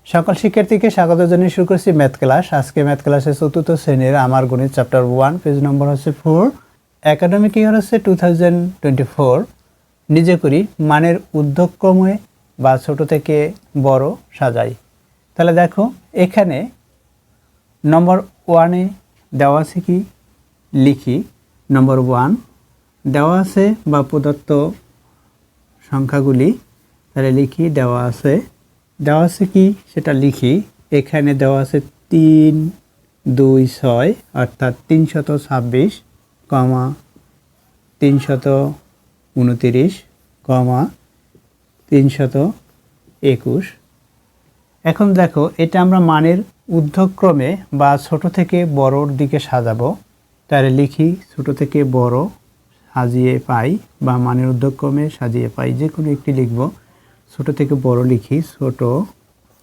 সকল শিক্ষার্থীকে স্বাগত জানিয়ে শুরু করছি ম্যাথ ক্লাস। আজকে ম্যাথ ক্লাসের চতুর্থ শ্রেণীর আমার গণিত চ্যাপ্টার 1 পেজ নম্বর হচ্ছে 4। একাডেমিক ইয়ার হচ্ছে 2024। নিজে করি মানের ঊর্ধ্বক্রমে বা ছোট থেকে বড় সাজাই। তাহলে দেখো এখানে নম্বর 1-এ দেওয়া আছে কি লিখি। নম্বর 1 দেওয়া আছে বা প্রদত্ত সংখ্যাগুলি, তাহলে লিখি। দেওয়া আছে কি সেটা লিখি। এখানে দেওয়া আছে 3, 2, 6 অর্থাৎ 326, 329, 321। এখন দেখো এটা আমরা মানের ঊর্ধ্বক্রমে বা ছোট থেকে বড়র দিকে সাজাবো। তাহলে লিখি ছোট থেকে বড় সাজিয়ে পাই বা মানের ঊর্ধ্বক্রমে সাজিয়ে পাই, যে কোনো একটি লিখব। ছোট থেকে বড় লিখি। ছোট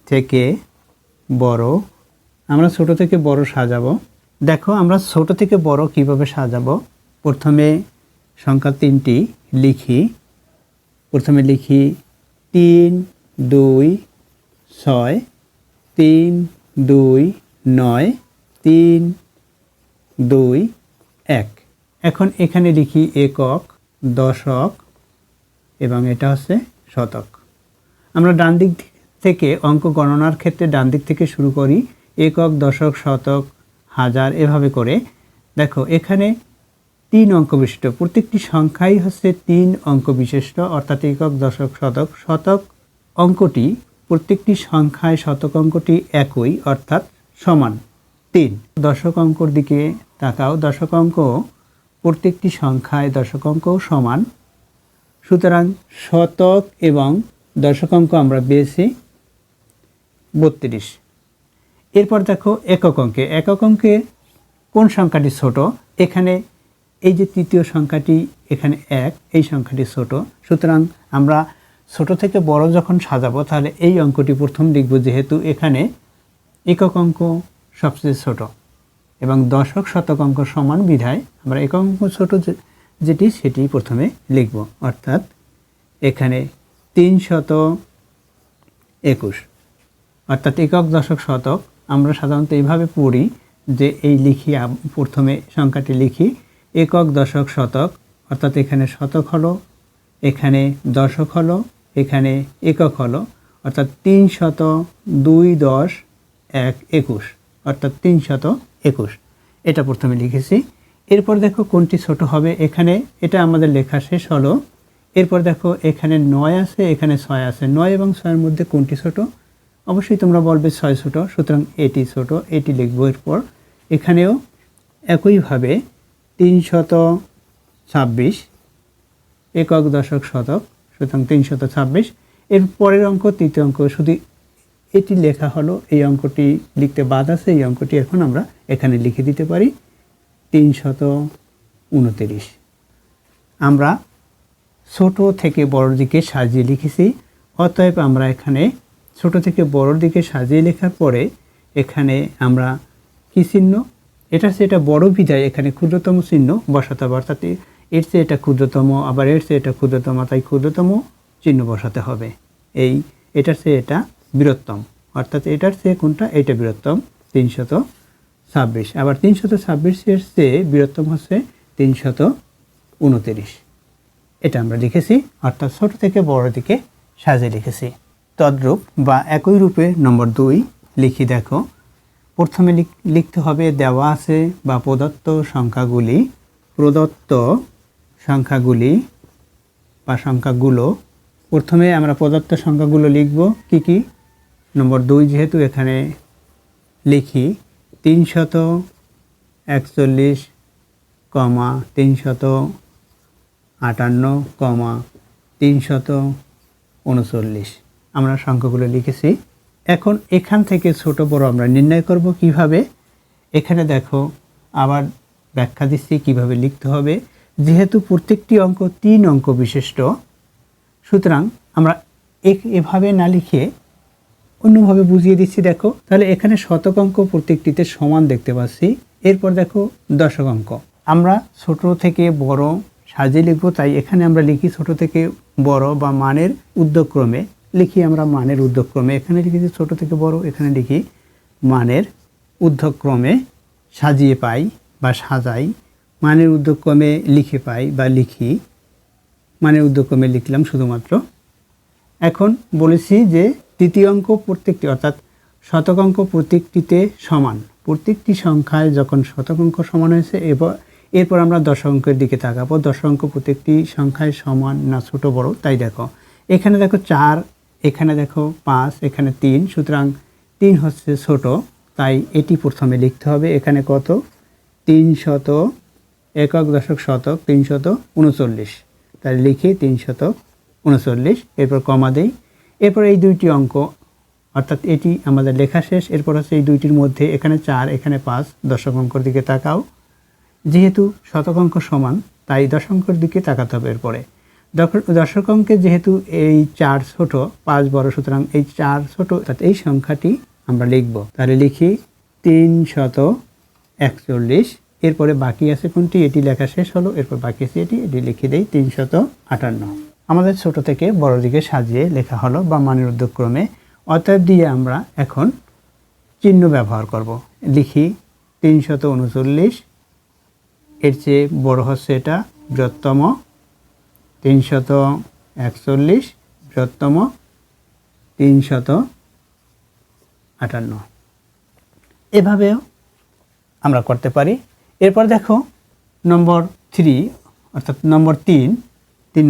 থেকে বড়, আমরা ছোট থেকে বড় সাজাবো। দেখো আমরা ছোট থেকে বড় কিভাবে সাজাবো। প্রথমে সংখ্যা 3টি লিখি। প্রথমে লিখি 3, 2, 6, 3, 2, 9, 3, 2, 1। এখন এখানে লিখি একক, দশক এবং এটা হচ্ছে শতক। আমরা ডান দিক থেকে অঙ্ক গণনার ক্ষেত্রে ডান দিক থেকে শুরু করি। একক, দশক, শতক, হাজার এভাবে করে। দেখো এখানে 3 অঙ্ক বিশিষ্ট, প্রত্যেকটি সংখ্যাই হচ্ছে 3 অঙ্ক বিশিষ্ট, অর্থাৎ একক, দশক, শতক। শতক অঙ্কটি প্রত্যেকটি সংখ্যায় শতক অঙ্কটি একই, অর্থাৎ সমান 3। দশক অঙ্কর দিকে তাকাও। দশক অঙ্ক প্রত্যেকটি সংখ্যায় দশক অঙ্কও সমান, সুতরাং শতক এবং দশক অঙ্ক আমরা পেয়েছি 32। এরপর দেখো একক অঙ্কে। একক অঙ্কে কোন সংখ্যাটি ছোট? এখানে এই যে তৃতীয় সংখ্যাটি এখানে 1, এই সংখ্যাটি ছোট, সুতরাং আমরা ছোট থেকে বড় যখন সাজাবো তাহলে এই অঙ্কটি প্রথম লিখব, যেহেতু এখানে একক অঙ্ক সবচেয়ে ছোট এবং দশক শতক অঙ্ক সমান বিধায় আমরা একক অঙ্ক ছোট যেটি সেটি প্রথমে লিখব, অর্থাৎ এখানে 321। অর্থাৎ একক, দশক, শতক আমরা সাধারণত এইভাবে পড়ি যে এই লিখি, প্রথমে সংখ্যাটি লিখি একক, দশক, শতক, অর্থাৎ এখানে শতক হলো, এখানে দশক হলো, এখানে একক হলো, অর্থাৎ 302, 10, 1, 21, অর্থাৎ 321। এটা প্রথমে লিখেছি। এরপর দেখো কোনটি ছোট হবে। এখানে এটা আমাদের লেখা শেষ হলো। এরপর দেখো এখানে 9 আছে, এখানে 6 আছে। 9 এবং 6-এর মধ্যে কোনটি ছোট? অবশ্যই তোমরা বলবে 6 ছোট, সুতরাং এটি ছোট, এটি লিখবো। এরপর এখানেও একইভাবে 326, একক, দশক, শতক, সুতরাং 326। এর পরের অঙ্ক তৃতীয় অঙ্ক, শুধু এটি লেখা হলো, এই অঙ্কটি লিখতে বাদ আছে, এই অঙ্কটি এখন আমরা এখানে লিখে দিতে পারি 329। আমরা ছোট থেকে বড় দিকে সাজিয়ে লিখেছি, অতএব আমরা এখানে ছোট থেকে বড়র দিকে সাজিয়ে লেখার পরে এখানে আমরা কি চিহ্ন, এটা সেটা বড় বিধায় এখানে ক্ষুদ্রতম চিহ্ন বসাতে হবে, অর্থাৎ এর চেয়ে এটা ক্ষুদ্রতম, আবার এর চেয়ে এটা ক্ষুদ্রতম, তাই ক্ষুদ্রতম চিহ্ন বসাতে হবে। এটার চেয়ে এটা বৃহত্তম, অর্থাৎ এটার চেয়ে কোনটা? এটা বৃহত্তম 326। আবার 326-এর চেয়ে বৃহত্তম হচ্ছে 329। এটা আমরা লিখেছি, অর্থাৎ ছোট থেকে বড় দিকে সাজিয়ে লিখেছি। তদ্রূপ বা একই রূপে নম্বর 2 লিখি। দেখো প্রথমে লিখতে হবে দেওয়া আছে বা প্রদত্ত সংখ্যাগুলি বা সংখ্যাগুলো। প্রথমে আমরা প্রদত্ত সংখ্যাগুলো লিখব। কি কি? নম্বর 2 যেহেতু এখানে লিখি 341, 358, 339 আমরা সংখ্যাগুলো লিখেছি। এখন এখান থেকে ছোট বড় আমরা নির্ণয় করব কিভাবে। এখানে দেখো আবার ব্যাখ্যা দিচ্ছি কিভাবে লিখতে হবে। যেহেতু প্রত্যেকটি অঙ্ক 3 অঙ্ক বিশিষ্ট, সুতরাং আমরা এভাবে না লিখে অন্যভাবে বুঝিয়ে দিচ্ছি। দেখো তাহলে এখানে শতক অঙ্ক প্রত্যেকটিতে সমান দেখতে পাচ্ছি। এরপর দেখো দশক অঙ্ক আমরা ছোট থেকে বড় সাজিয়ে লিখব, তাই এখানে আমরা লিখি ছোট থেকে বড় বা মানের ঊর্ধ্বক্রমে লিখি আমরা মানের ঊর্ধ্বক্রমে, এখানে লিখেছি ছোট থেকে বড়, এখানে লিখি মানের ঊর্ধ্বক্রমে সাজিয়ে পাই বা সাজাই, মানের ঊর্ধ্বক্রমে লিখে পাই বা লিখি, মানের ঊর্ধ্বক্রমে লিখলাম শুধুমাত্র। এখন বলেছি যে তৃতীয় অঙ্ক প্রত্যেকটি অর্থাৎ শতক অঙ্ক প্রত্যেকটিতে সমান, প্রত্যেকটি সংখ্যায় যখন শতক অঙ্ক সমান হয়েছে এরপর আমরা দশক অঙ্কের দিকে তাকাবো। দশক অঙ্ক প্রত্যেকটি সংখ্যায় সমান না ছোট বড় তাই দেখো, এখানে দেখো 4, এখানে দেখো 5, এখানে 3, সুতরাং 3 হচ্ছে ছোট, তাই এটি প্রথমে লিখতে হবে। এখানে কত 300 একক দশক শতক 339, তাই লিখি 339, এরপর কমা দেই। এরপর এই দুইটি অঙ্ক অর্থাৎ এটি আমাদের লেখা শেষ। এরপর হচ্ছে এই দুইটির মধ্যে এখানে 4, এখানে 5, দশক অঙ্কের দিকে তাকাও। যেহেতু শতক অঙ্ক সমান তাই দশক অঙ্কের দিকে তাকাতে হবে। এরপরে দশক অঙ্কে যেহেতু এই 4 ছোট 5 বড়, সুতরাং এই 4 ছোট অর্থাৎ এই সংখ্যাটি আমরা লিখব। তাহলে লিখি 341। এরপরে বাকি আছে কোনটি, এটি লেখা শেষ হলো, এরপর বাকি আছে এটি লিখে দেই 358। আমাদের ছোট থেকে বড় দিকে সাজিয়ে লেখা হলো বা মানের ঊর্ধ্বক্রমে। অতএব দিয়ে আমরা এখন চিহ্ন ব্যবহার করব। লিখি 339, এর চেয়ে বড় হচ্ছে এটা বৃহত্তম, 341 বৃহত্তম 358, এভাবেও আমরা করতে পারি। এরপর দেখো নম্বর 3 অর্থাৎ নম্বর 3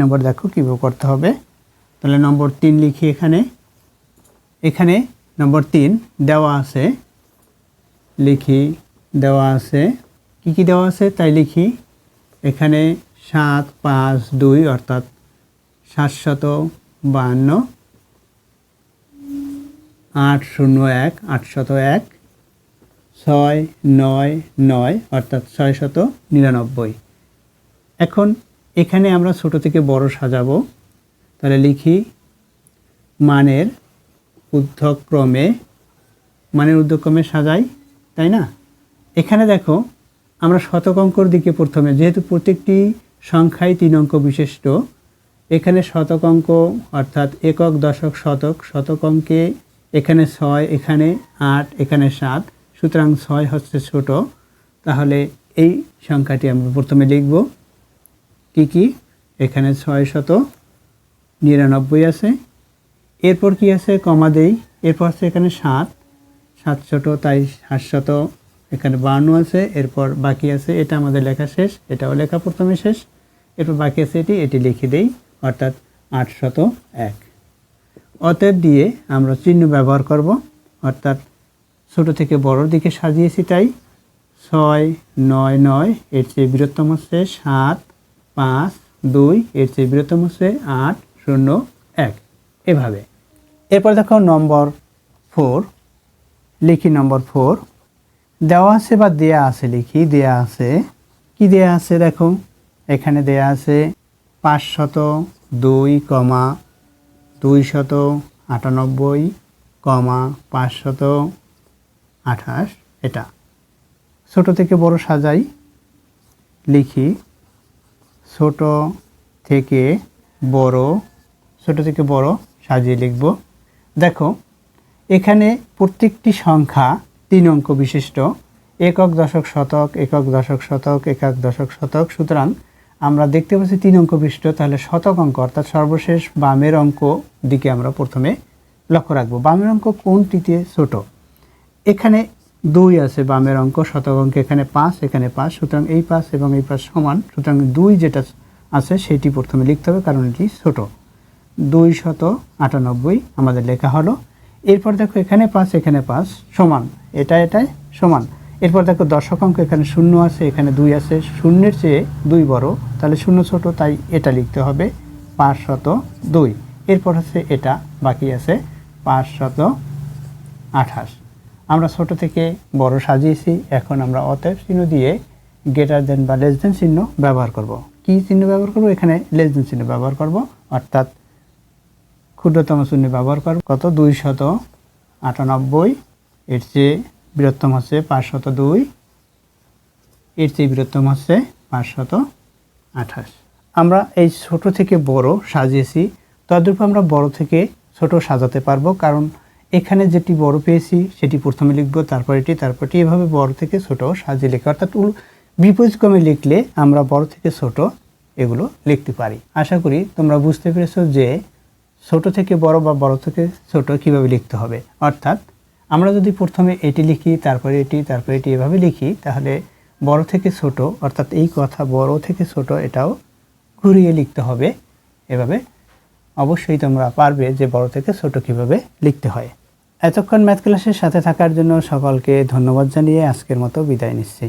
নম্বর দেখো কীভাবে করতে হবে। তাহলে নম্বর 3 লিখি এখানে নম্বর 3 দেওয়া আছে, লিখি দেওয়া আছে, কি দেওয়া আছে তাই লিখি। এখানে 7, 5, 2 অর্থাৎ 752, 801 801, 699 অর্থাৎ 699। এখন এখানে আমরা ছোট থেকে বড় সাজাবো, তাহলে লিখি মানের ঊর্ধ্বক্রমে সাজাই, তাই না? এখানে দেখো আমরা শতক অঙ্কর দিকে প্রথমে, যেহেতু প্রত্যেকটি সংখ্যায় 3 অঙ্ক বিশিষ্ট, এখানে শতক অঙ্ক অর্থাৎ একক দশক শতক, শতক অঙ্কে এখানে 6, এখানে 8, এখানে 7, সুতরাং 6 হচ্ছে ছোট, তাহলে এই সংখ্যাটি আমরা প্রথমে লিখব। কি এখানে 699 আছে, এরপর কি আছে কমা দেই, এরপর আছে এখানে 7 ছোট তাই 700, এখানে 52 আছে, এরপর বাকি আছে এটা আমাদের লেখা শেষ, এটাও লেখা প্রথমে শেষ, এরপর বাকি আছে এটি লিখে দেই অর্থাৎ 801। অতএব দিয়ে আমরা চিহ্ন ব্যবহার করব, অর্থাৎ ছোট থেকে বড়র দিকে সাজিয়েছি তাই 699, এর চেয়ে বৃহত্তম হচ্ছে 752, এর চেয়ে বৃহত্তম হচ্ছে 801, এভাবে। এরপর দেখো নম্বর 4 লিখি। নম্বর 4 দেওয়া আছে বা দেয়া আছে, লিখি দেয়া আছে। কি দেয়া আছে দেখো, এখানে দেয়া আছে 502, 298, 528, এটা ছোট থেকে বড় সাজাই, লিখি ছোট থেকে বড় সাজিয়ে লিখব। দেখো এখানে প্রত্যেকটি সংখ্যা 3 অঙ্ক বিশিষ্ট, একক দশক শতক, একক দশক শতক, একক দশক শতক, সুতরাং আমরা দেখতে পাচ্ছি 3 অঙ্ক বিশিষ্ট, তাহলে শতক অঙ্ক অর্থাৎ সর্বশেষ বামের অঙ্ক দিকে আমরা প্রথমে লক্ষ্য রাখবো। বামের অঙ্ক কোনটিতে ছোট, এখানে 2 আছে বামের অঙ্ক, শতক অঙ্ক এখানে 5, এখানে 5, সুতরাং এই 5 এবং এই 5 সমান, সুতরাং 2 যেটা আছে সেটি প্রথমে লিখতে হবে কারণ এটি ছোট। 298 আমাদের লেখা হলো। এরপর দেখো এখানে 5, এখানে 5 সমান, এটাই সমান। এরপর দেখো দশক অঙ্ক এখানে 0 আছে, এখানে 2 আছে, 0-এর চেয়ে 2 বড়, তাহলে 0 ছোট, তাই এটা লিখতে হবে 502। এরপর হচ্ছে এটা বাকি আছে 528। আমরা ছোট থেকে বড় সাজিয়েছি, এখন আমরা অতএব চিহ্ন দিয়ে গ্রেটার দেন বা লেস দেন চিহ্ন ব্যবহার করব। কি চিহ্ন ব্যবহার করব, এখানে লেস দেন চিহ্ন ব্যবহার করব, অর্থাৎ ক্ষুদ্রতম চিহ্ন ব্যবহার করব। কত 298, এর চেয়ে বৃহত্তম হচ্ছে 502, এর চেয়ে বৃহত্তম হচ্ছে 528। আমরা এই ছোট থেকে বড় সাজিয়েছি, তদ্রূপ আমরা বড় থেকে ছোট সাজাতে পারবো, কারণ এখানে যেটি বড় পেয়েছি সেটি প্রথমে লিখব, তারপর এটি এভাবে বড় থেকে ছোট সাজিয়ে লিখে, অর্থাৎ বিপরীতক্রমে লিখলে আমরা বড় থেকে ছোট এগুলো লিখতে পারি। আশা করি তোমরা বুঝতে পেরেছো যে ছোট থেকে বড় বা বড় থেকে ছোট কিভাবে লিখতে হবে। অর্থাৎ আমরা যদি প্রথমে এটি লিখি, তারপরে এটি এভাবে লিখি, তাহলে বড় থেকে ছোট, অর্থাৎ এই কথা বড় থেকে ছোট এটাও ঘুরিয়ে লিখতে হবে। এভাবে অবশ্যই তোমরা পারবে যে বড় থেকে ছোট কিভাবে লিখতে হয়। এতক্ষণ ম্যাথ ক্লাসের সাথে থাকার জন্য সকলকে ধন্যবাদ জানিয়ে আজকের মতো বিদায় নিচ্ছি।